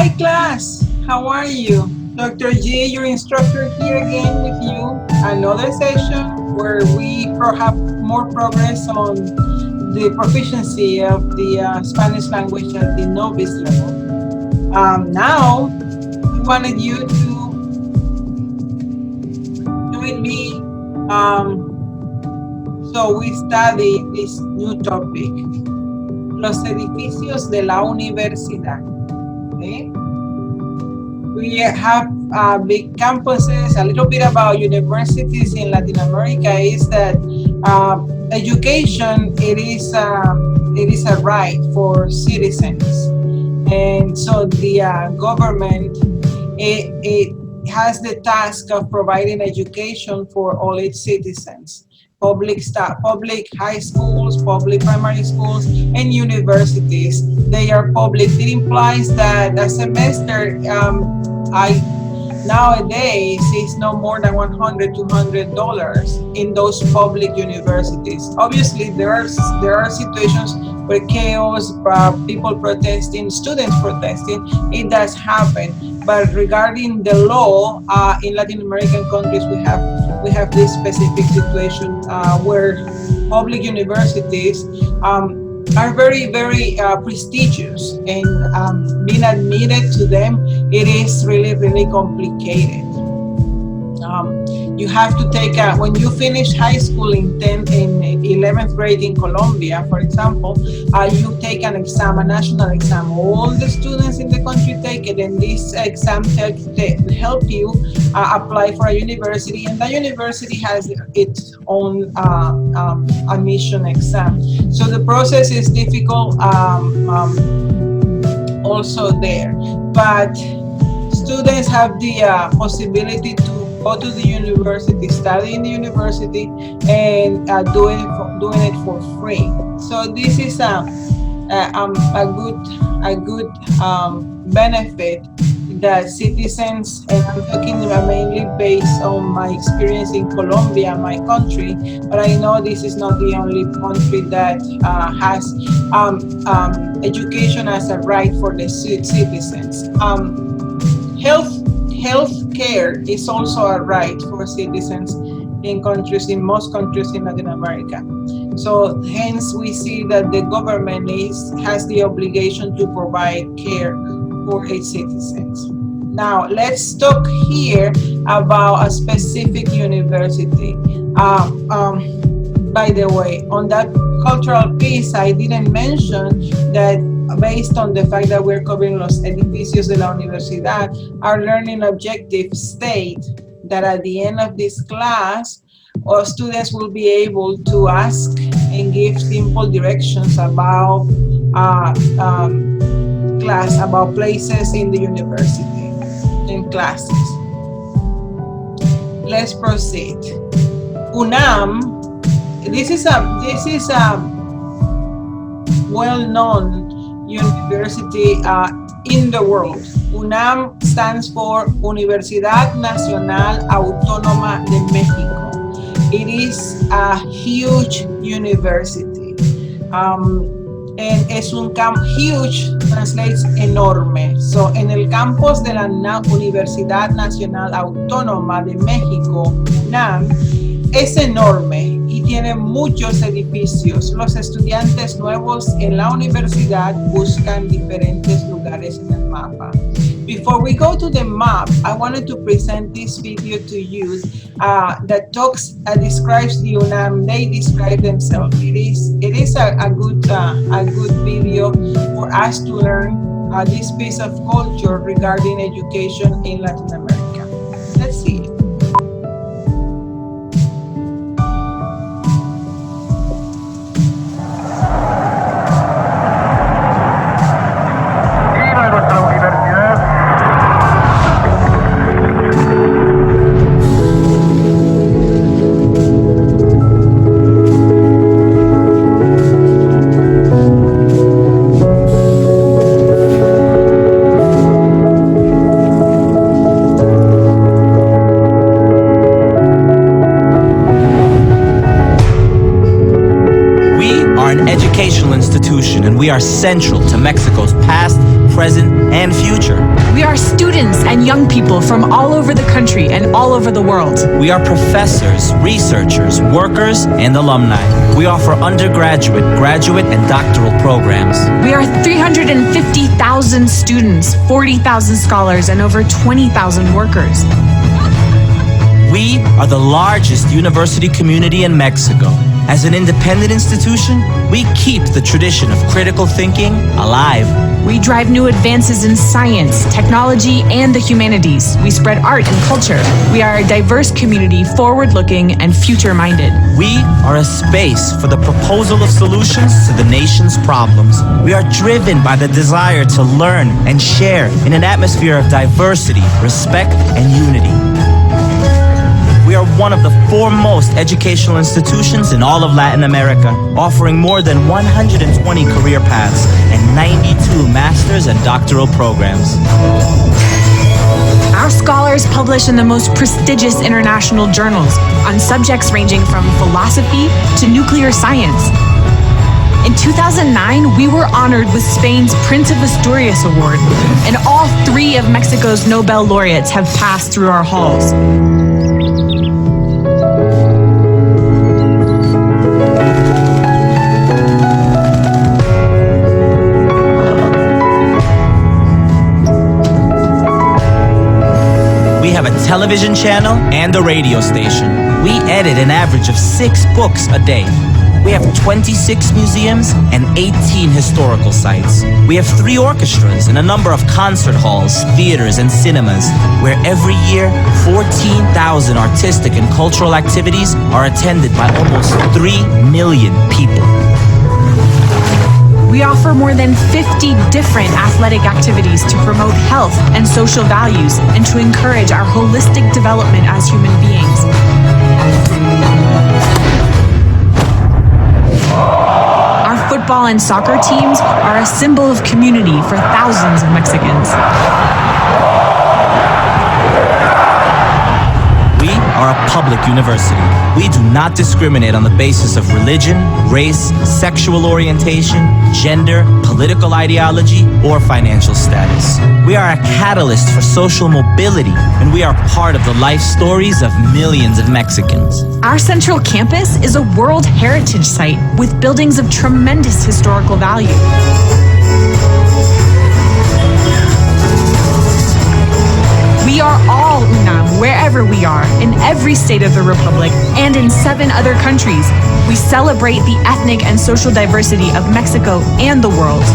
Hi class, how are you? Dr. G, your instructor here again with you. Another session where we have more progress on the proficiency of the Spanish language at the novice level. Now, I wanted you to join me. So we study this new topic, los edificios de la universidad. Okay? We have big campuses. A little bit about universities in Latin America is that education it is a right for citizens, and so the government it has the task of providing education for all its citizens. Public high schools, public primary schools, and universities. They are public. It implies that a semester, I nowadays is no more than $100, $200 in those public universities. Obviously, there are situations where chaos, people protesting, students protesting. It does happen. But regarding the law in Latin American countries, we have this specific situation where public universities are very, very prestigious, and being admitted to them, it is really, really complicated. You have to take when you finish high school in 11th grade in Colombia, for example, you take an exam, a national exam. All the students in the country take it, and this exam help you apply for a university, and the university has its own admission exam. So the process is difficult also there, but students have the possibility to go to the university, study in the university, and doing it for free. So this is a good benefit that citizens, and I'm talking mainly based on my experience in Colombia, my country, but I know this is not the only country that has education as a right for the citizens. Health care is also a right for citizens in most countries in Latin America. So hence we see that the government has the obligation to provide care for its citizens. Now let's talk here about a specific university. By the way, on that cultural piece, I didn't mention that based on the fact that we're covering los edificios de la universidad, our learning objectives state that at the end of this class, our students will be able to ask and give simple directions about about places in the university in classes. Let's proceed. UNAM. This is a well-known university in the world. UNAM stands for Universidad Nacional Autónoma de México. It is a huge university. And es un huge translates enorme. So en el campus de la Universidad Nacional Autónoma de México, UNAM, es enorme y tiene muchos edificios. Los estudiantes nuevos en la universidad buscan diferentes lugares en el mapa. Before we go to the map, I wanted to present this video to you that describes the UNAM. They describe themselves. It is a good video for us to learn this piece of culture regarding education in Latin America. Let's see it. We are central to Mexico's past, present, and future. We are students and young people from all over the country and all over the world. We are professors, researchers, workers, and alumni. We offer undergraduate, graduate, and doctoral programs. We are 350,000 students, 40,000 scholars, and over 20,000 workers. We are the largest university community in Mexico. As an independent institution, we keep the tradition of critical thinking alive. We drive new advances in science, technology, and the humanities. We spread art and culture. We are a diverse community, forward-looking and future-minded. We are a space for the proposal of solutions to the nation's problems. We are driven by the desire to learn and share in an atmosphere of diversity, respect, and unity. We are one of the foremost educational institutions in all of Latin America, offering more than 120 career paths and 92 master's and doctoral programs. Our scholars publish in the most prestigious international journals on subjects ranging from philosophy to nuclear science. In 2009, we were honored with Spain's Prince of Asturias Award, and all 3 of Mexico's Nobel laureates have passed through our halls. We have a television channel and a radio station. We edit an average of 6 books a day. We have 26 museums and 18 historical sites. We have 3 orchestras and a number of concert halls, theaters, and cinemas, where every year 14,000 artistic and cultural activities are attended by almost 3 million people. We offer more than 50 different athletic activities to promote health and social values and to encourage our holistic development as human beings. Our football and soccer teams are a symbol of community for thousands of Mexicans. We are a public university. We do not discriminate on the basis of religion, race, sexual orientation, gender, political ideology, or financial status. We are a catalyst for social mobility, and we are part of the life stories of millions of Mexicans. Our central campus is a World Heritage Site with buildings of tremendous historical value. We are all UNAM, wherever we are, in every state of the Republic, and in 7 other countries. We celebrate the ethnic and social diversity of Mexico and the world.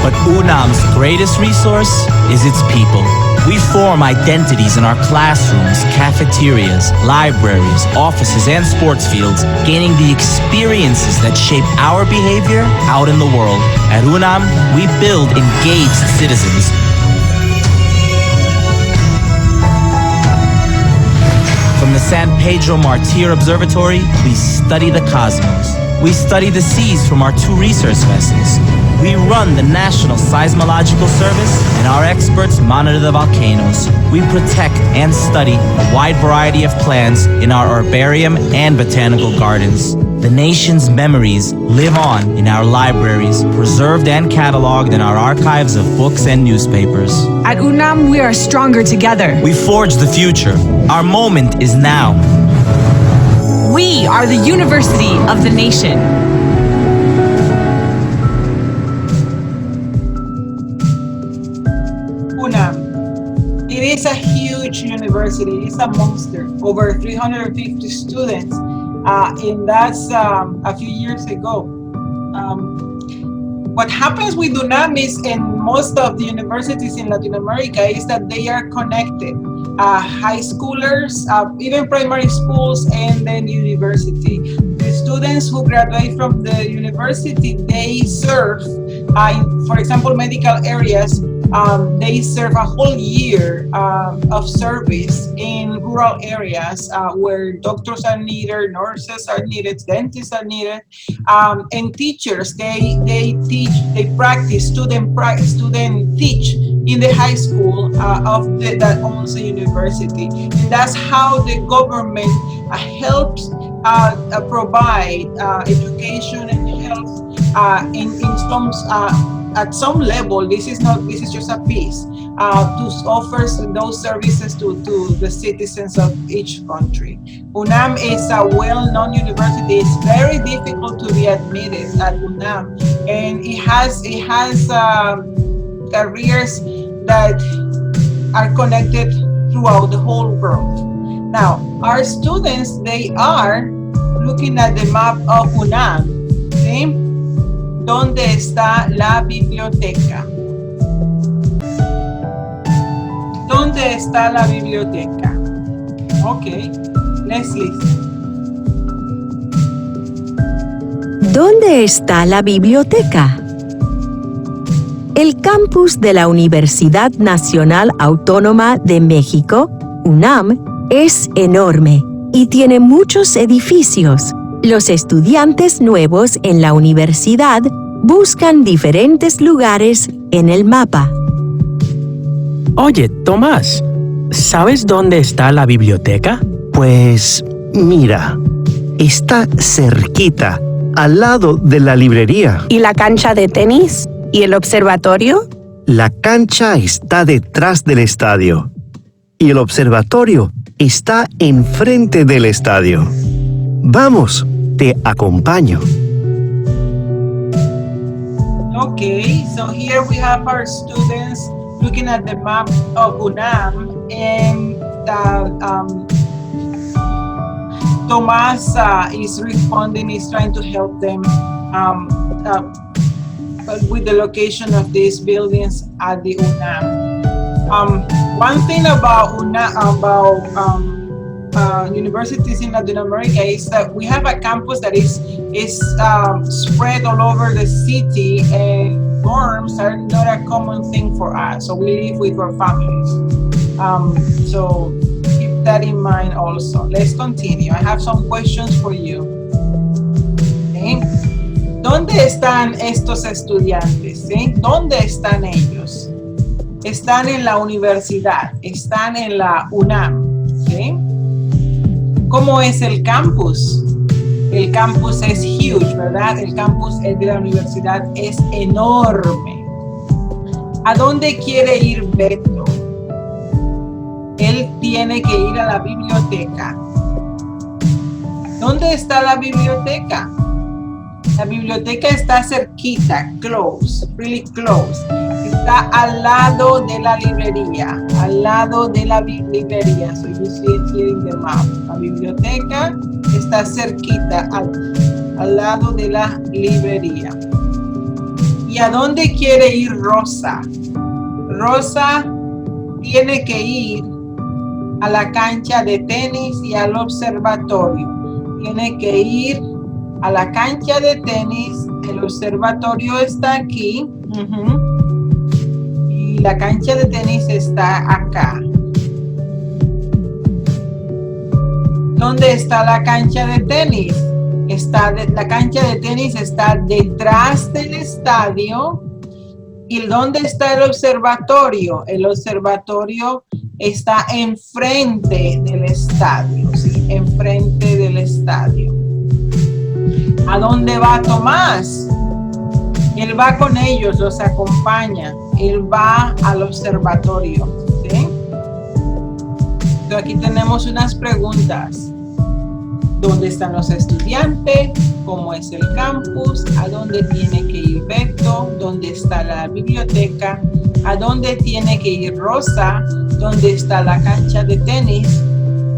But UNAM's greatest resource is its people. We form identities in our classrooms, cafeterias, libraries, offices, and sports fields, gaining the experiences that shape our behavior out in the world. At UNAM, we build engaged citizens. From the San Pedro Martir Observatory, we study the cosmos. We study the seas from our 2 research vessels. We run the National Seismological Service, and our experts monitor the volcanoes. We protect and study a wide variety of plants in our herbarium and botanical gardens. The nation's memories live on in our libraries, preserved and cataloged in our archives of books and newspapers. At UNAM, we are stronger together. We forge the future. Our moment is now. We are the University of the Nation. UNAM. It is a huge university. It's a monster. Over 350 students, and that's a few years ago. What happens with UNAM is, and most of the universities in Latin America, is that they are connected. High schoolers, even primary schools, and then university. The students who graduate from the university, they serve, for example, medical areas. They serve a whole year of service in rural areas where doctors are needed, nurses are needed, dentists are needed, and teachers. They teach, they practice, student teach in the high school of that owns the university. And that's how the government helps provide education and health in some at some level. This is not, this is just a piece to offer those services to the citizens of each country. UNAM is a well-known university. It's very difficult to be admitted at UNAM, and it has careers that are connected throughout the whole world. Now, our students, they are looking at the map of UNAM. ¿Sí? ¿Dónde está la biblioteca? ¿Dónde está la biblioteca? Okay, let's listen. ¿Dónde está la biblioteca? El campus de la Universidad Nacional Autónoma de México, UNAM, es enorme y tiene muchos edificios. Los estudiantes nuevos en la universidad buscan diferentes lugares en el mapa. Oye, Tomás, ¿sabes dónde está la biblioteca? Pues mira, está cerquita, al lado de la librería. ¿Y la cancha de tenis? ¿Y el observatorio? La cancha está detrás del estadio y el observatorio está enfrente del estadio. Vamos, te acompaño. Okay, so here we have our students looking at the map of UNAM, and Tomás is responding, is trying to help them with the location of these buildings at the UNAM. One thing about universities in Latin America is that we have a campus that is spread all over the city, and dorms are not a common thing for us. So we live with our families. So keep that in mind also. Let's continue. I have some questions for you. Okay. ¿Dónde están estos estudiantes? ¿Sí? ¿Dónde están ellos? Están en la universidad, están en la UNAM. ¿Sí? ¿Cómo es el campus? El campus es huge, ¿verdad? El campus de la universidad es enorme. ¿A dónde quiere ir Beto? Él tiene que ir a la biblioteca. ¿Dónde está la biblioteca? La biblioteca está cerquita, close, really close. Está al lado de la librería, al lado de la librería. So you see it here in the map. La biblioteca está cerquita, al lado de la librería. ¿Y a dónde quiere ir Rosa? Rosa tiene que ir a la cancha de tenis y al observatorio. Tiene que ir a la cancha de tenis, el observatorio está aquí, y la cancha de tenis está acá. ¿Dónde está la cancha de tenis? La cancha de tenis está detrás del estadio. ¿Y dónde está el observatorio? El observatorio está enfrente del estadio, ¿sí? Enfrente del estadio. ¿A dónde va Tomás? Él va con ellos, los acompaña. Él va al observatorio, ¿sí? Entonces aquí tenemos unas preguntas. ¿Dónde están los estudiantes? ¿Cómo es el campus? ¿A dónde tiene que ir Beto? ¿Dónde está la biblioteca? ¿A dónde tiene que ir Rosa? ¿Dónde está la cancha de tenis?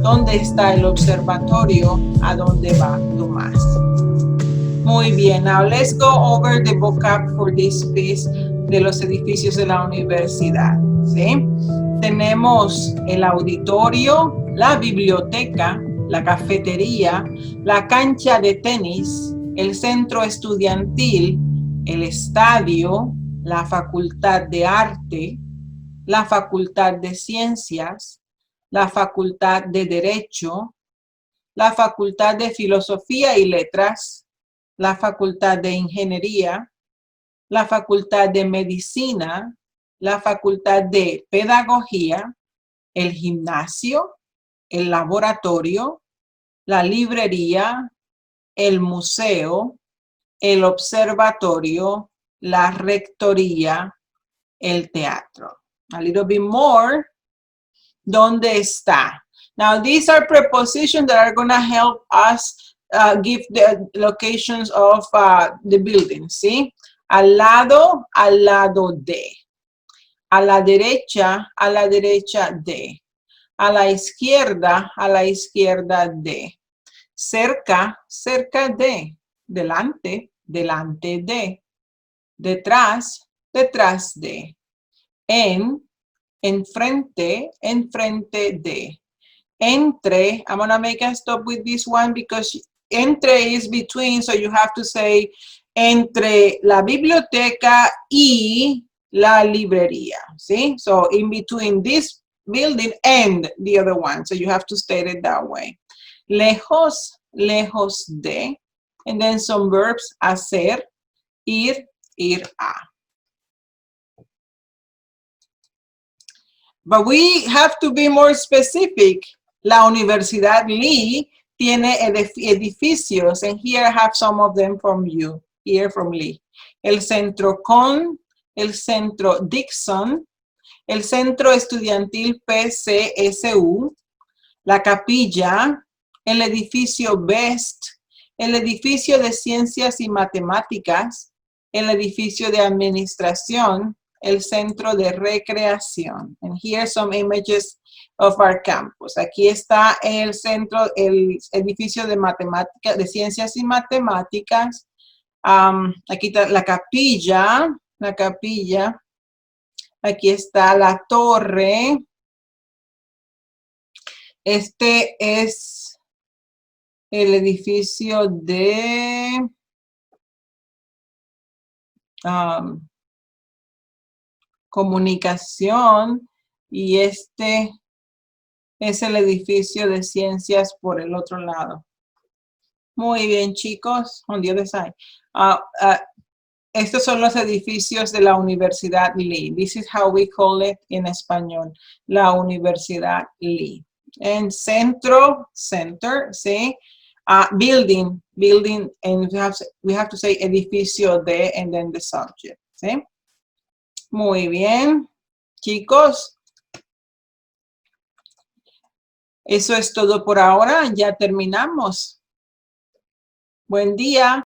¿Dónde está el observatorio? ¿A dónde va Tomás? Muy bien, now let's go over the vocab for this piece de los edificios de la universidad, ¿sí? Tenemos el auditorio, la biblioteca, la cafetería, la cancha de tenis, el centro estudiantil, el estadio, la facultad de arte, la facultad de ciencias, la facultad de derecho, la facultad de filosofía y letras, la facultad de ingeniería, la facultad de medicina, la facultad de pedagogía, el gimnasio, el laboratorio, la librería, el museo, el observatorio, la rectoría, el teatro. A little bit more. ¿Dónde está? Now, these are prepositions that are going to help us give the locations of the building, ¿sí? Al lado de. A la derecha de. A la izquierda de. Cerca de. Delante de. Detrás de. Enfrente de. Entre, I'm going to make a stop with this one because entre is between, so you have to say entre la biblioteca y la librería, ¿sí? So in between this building and the other one, so you have to state it that way. Lejos de, and then some verbs, hacer, ir a. But we have to be more specific. La Universidad Lee tiene edificios, and here I have some of them from you, here from Lee. El Centro Con, el Centro Dixon, el Centro Estudiantil PCSU, la Capilla, el Edificio Best, el Edificio de Ciencias y Matemáticas, el Edificio de Administración, el Centro de Recreación. And here are some images of our campus. Aquí está el centro, el edificio de matemáticas, de ciencias y matemáticas. Aquí está la capilla. Aquí está la torre. Este es el edificio de comunicación y este es el edificio de ciencias por el otro lado. Muy bien, chicos. On the other side. Estos son los edificios de la Universidad Lee. This is how we call it in español. La Universidad Lee. And center, ¿sí? Building, and we have to say edificio de, and then the subject, ¿sí? Muy bien, chicos. Eso es todo por ahora. Ya terminamos. Buen día.